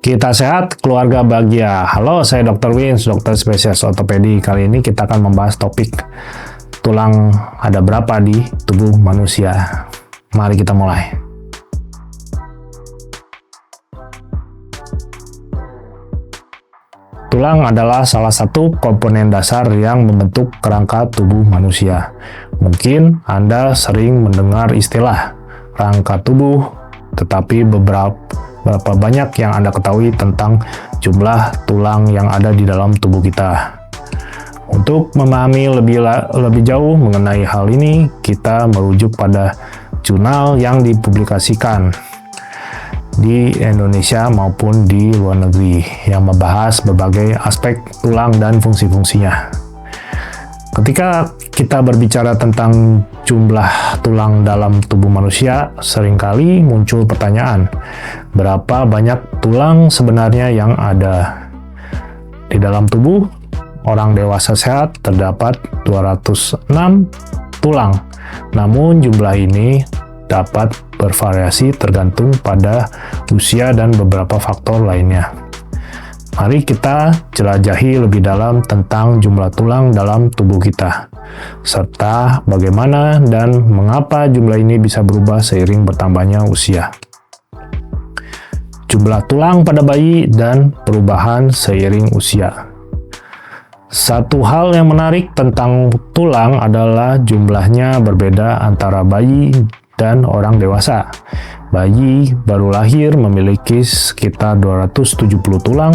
Kita sehat, keluarga bahagia. Halo, saya Dr. Wins, dokter spesialis ortopedi. Kali ini kita akan membahas topik tulang ada berapa di tubuh manusia. Mari kita mulai. Tulang adalah salah satu komponen dasar yang membentuk kerangka tubuh manusia. Mungkin Anda sering mendengar istilah rangka tubuh, tetapi beberapa banyak yang Anda ketahui tentang jumlah tulang yang ada di dalam tubuh kita. Untuk memahami lebih jauh mengenai hal ini, kita merujuk pada jurnal yang dipublikasikan di Indonesia maupun di luar negeri yang membahas berbagai aspek tulang dan fungsi-fungsinya. Ketika kita berbicara tentang jumlah tulang dalam tubuh manusia, seringkali muncul pertanyaan, berapa banyak tulang sebenarnya yang ada? Di dalam tubuh orang dewasa sehat terdapat 206 tulang. Namun jumlah ini dapat bervariasi tergantung pada usia dan beberapa faktor lainnya. Mari kita jelajahi lebih dalam tentang jumlah tulang dalam tubuh kita, serta bagaimana dan mengapa jumlah ini bisa berubah seiring bertambahnya usia. Jumlah tulang pada bayi dan perubahan seiring usia. Satu hal yang menarik tentang tulang adalah jumlahnya berbeda antara bayi dan orang dewasa. Bayi baru lahir memiliki sekitar 270 tulang,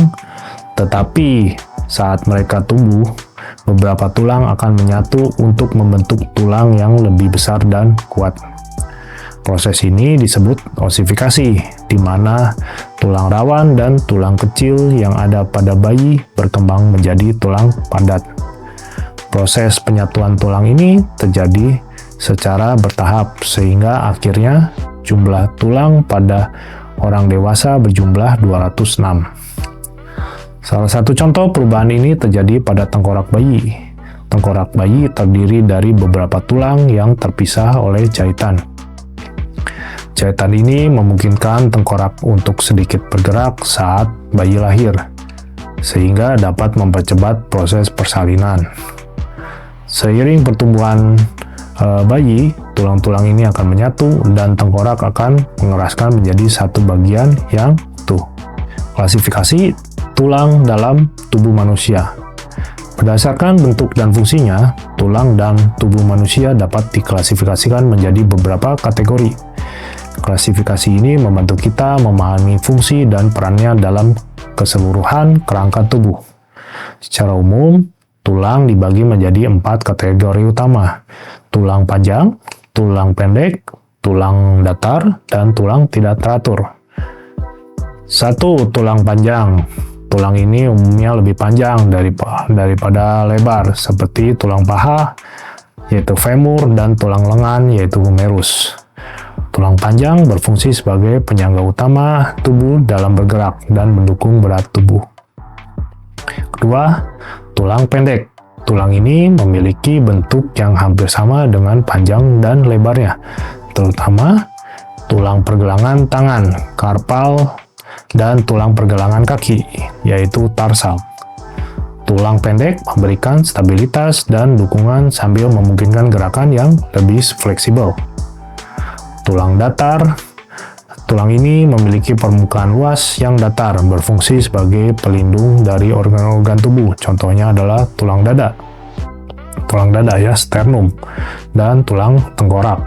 tetapi saat mereka tumbuh, beberapa tulang akan menyatu untuk membentuk tulang yang lebih besar dan kuat. Proses ini disebut osifikasi, di mana tulang rawan dan tulang kecil yang ada pada bayi berkembang menjadi tulang padat. Proses penyatuan tulang ini terjadi secara bertahap, sehingga akhirnya jumlah tulang pada orang dewasa berjumlah 206. Salah satu contoh perubahan ini terjadi pada tengkorak bayi. Tengkorak bayi terdiri dari beberapa tulang yang terpisah oleh jahitan. Jahitan ini memungkinkan tengkorak untuk sedikit bergerak saat bayi lahir, sehingga dapat mempercepat proses persalinan. Seiring pertumbuhan bayi, tulang-tulang ini akan menyatu dan tengkorak akan mengeraskan menjadi satu bagian yang utuh. Klasifikasi tulang dalam tubuh manusia. Berdasarkan bentuk dan fungsinya, tulang dalam tubuh manusia dapat diklasifikasikan menjadi beberapa kategori. Klasifikasi ini membantu kita memahami fungsi dan perannya dalam keseluruhan kerangka tubuh. Secara umum, tulang dibagi menjadi 4 kategori utama: tulang panjang, tulang pendek, tulang datar, dan tulang tidak teratur. 1. Tulang panjang. Tulang ini umumnya lebih panjang daripada lebar, seperti tulang paha, yaitu femur, dan tulang lengan, yaitu humerus. Tulang panjang berfungsi sebagai penyangga utama tubuh dalam bergerak dan mendukung berat tubuh. Kedua, tulang pendek. Tulang ini memiliki bentuk yang hampir sama dengan panjang dan lebarnya, terutama tulang pergelangan tangan, karpal, dan tulang pergelangan kaki, yaitu tarsal. Tulang pendek memberikan stabilitas dan dukungan sambil memungkinkan gerakan yang lebih fleksibel. Tulang datar. Tulang ini memiliki permukaan luas yang datar, berfungsi sebagai pelindung dari organ-organ tubuh. Contohnya adalah tulang dada. Tulang dada ya, sternum, dan tulang tengkorak.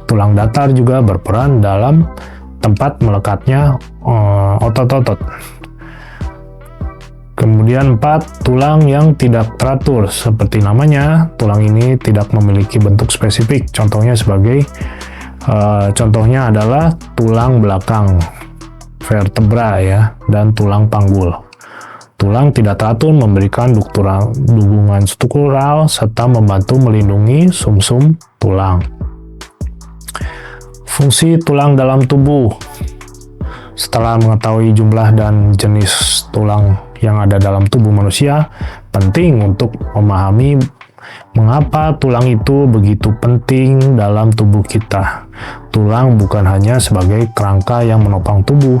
Tulang datar juga berperan dalam tempat melekatnya otot-otot. Kemudian 4. Tulang yang tidak teratur. Seperti namanya, tulang ini tidak memiliki bentuk spesifik. Contohnya adalah tulang belakang, vertebra ya, dan tulang panggul. Tulang tidak teratur memberikan dukungan struktural serta membantu melindungi sumsum tulang. Fungsi tulang dalam tubuh. Setelah mengetahui jumlah dan jenis tulang yang ada dalam tubuh manusia, penting untuk memahami Mengapa tulang itu begitu penting dalam tubuh kita? Tulang bukan hanya sebagai kerangka yang menopang tubuh,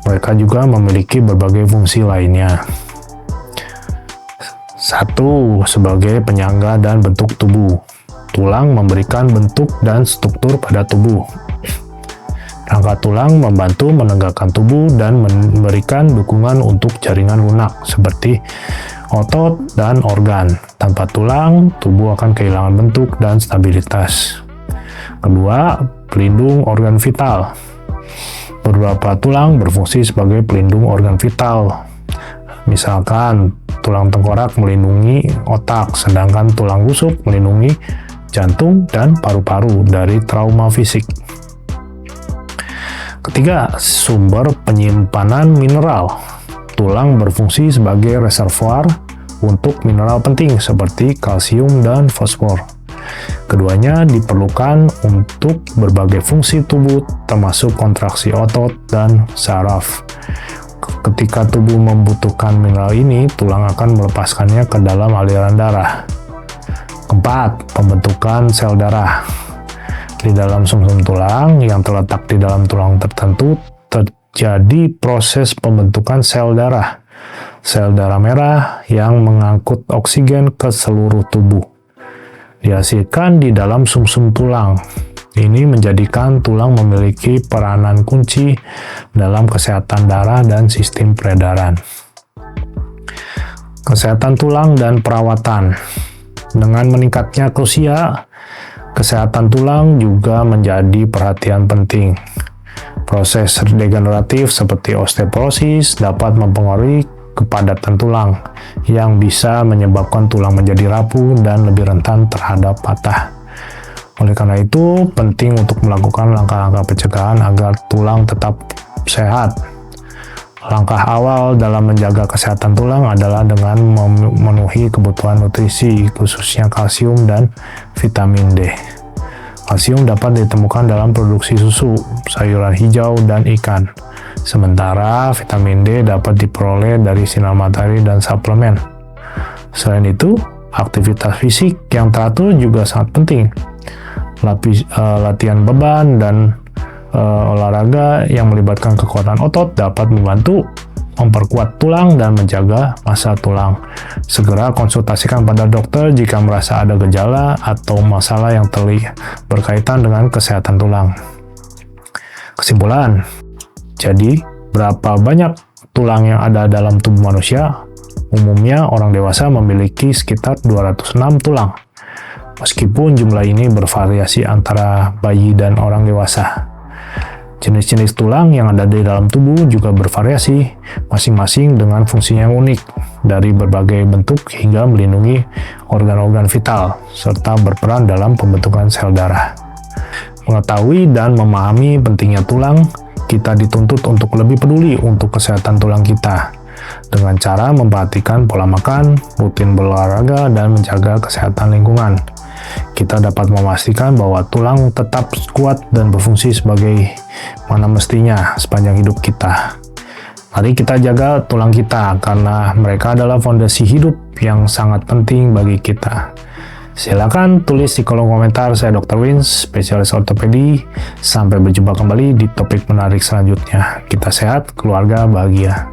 mereka juga memiliki berbagai fungsi lainnya. 1. Sebagai penyangga dan bentuk tubuh. Tulang memberikan bentuk dan struktur pada tubuh. Rangka tulang membantu menegakkan tubuh dan memberikan dukungan untuk jaringan lunak seperti otot dan organ. Tanpa tulang, tubuh akan kehilangan bentuk dan stabilitas. 2. Pelindung organ vital. Beberapa tulang berfungsi sebagai pelindung organ vital. Misalkan, tulang tengkorak melindungi otak, sedangkan tulang rusuk melindungi jantung dan paru-paru dari trauma fisik. 3. Sumber penyimpanan mineral. Tulang berfungsi sebagai reservoir untuk mineral penting seperti kalsium dan fosfor. Keduanya diperlukan untuk berbagai fungsi tubuh termasuk kontraksi otot dan saraf. Ketika tubuh membutuhkan mineral ini, tulang akan melepaskannya ke dalam aliran darah. 4. Pembentukan sel darah. Di dalam sumsum tulang yang terletak di dalam tulang tertentu terjadi proses pembentukan sel darah. Sel darah merah yang mengangkut oksigen ke seluruh tubuh dihasilkan di dalam sumsum tulang. Ini menjadikan tulang memiliki peranan kunci dalam kesehatan darah dan sistem peredaran. Kesehatan tulang dan perawatan. Dengan meningkatnya usia, kesehatan tulang juga menjadi perhatian penting. Proses degeneratif seperti osteoporosis dapat mempengaruhi kepadatan tulang yang bisa menyebabkan tulang menjadi rapuh dan lebih rentan terhadap patah. Oleh karena itu, penting untuk melakukan langkah-langkah pencegahan agar tulang tetap sehat. Langkah awal dalam menjaga kesehatan tulang adalah dengan memenuhi kebutuhan nutrisi, khususnya kalsium dan vitamin D. Kalsium dapat ditemukan dalam produksi susu, sayuran hijau, dan ikan. Sementara vitamin D dapat diperoleh dari sinar matahari dan suplemen. Selain itu, aktivitas fisik yang teratur juga sangat penting. Latihan beban dan olahraga yang melibatkan kekuatan otot dapat membantu memperkuat tulang dan menjaga massa tulang. Segera konsultasikan pada dokter jika merasa ada gejala atau masalah yang berkaitan dengan kesehatan tulang. Kesimpulan, jadi berapa banyak tulang yang ada dalam tubuh manusia? Umumnya orang dewasa memiliki sekitar 206 tulang. Meskipun jumlah ini bervariasi antara bayi dan orang dewasa. Jenis-jenis tulang yang ada di dalam tubuh juga bervariasi, masing-masing dengan fungsinya yang unik, dari berbagai bentuk hingga melindungi organ-organ vital, serta berperan dalam pembentukan sel darah. Mengetahui dan memahami pentingnya tulang, kita dituntut untuk lebih peduli untuk kesehatan tulang kita, dengan cara memperhatikan pola makan, rutin berolahraga, dan menjaga kesehatan lingkungan. Kita dapat memastikan bahwa tulang tetap kuat dan berfungsi sebagai mana mestinya sepanjang hidup kita. Mari kita jaga tulang kita karena mereka adalah fondasi hidup yang sangat penting bagi kita. Silakan tulis di kolom komentar. Saya Dr. Wins, spesialis ortopedi. Sampai berjumpa kembali di topik menarik selanjutnya. Kita sehat, keluarga bahagia.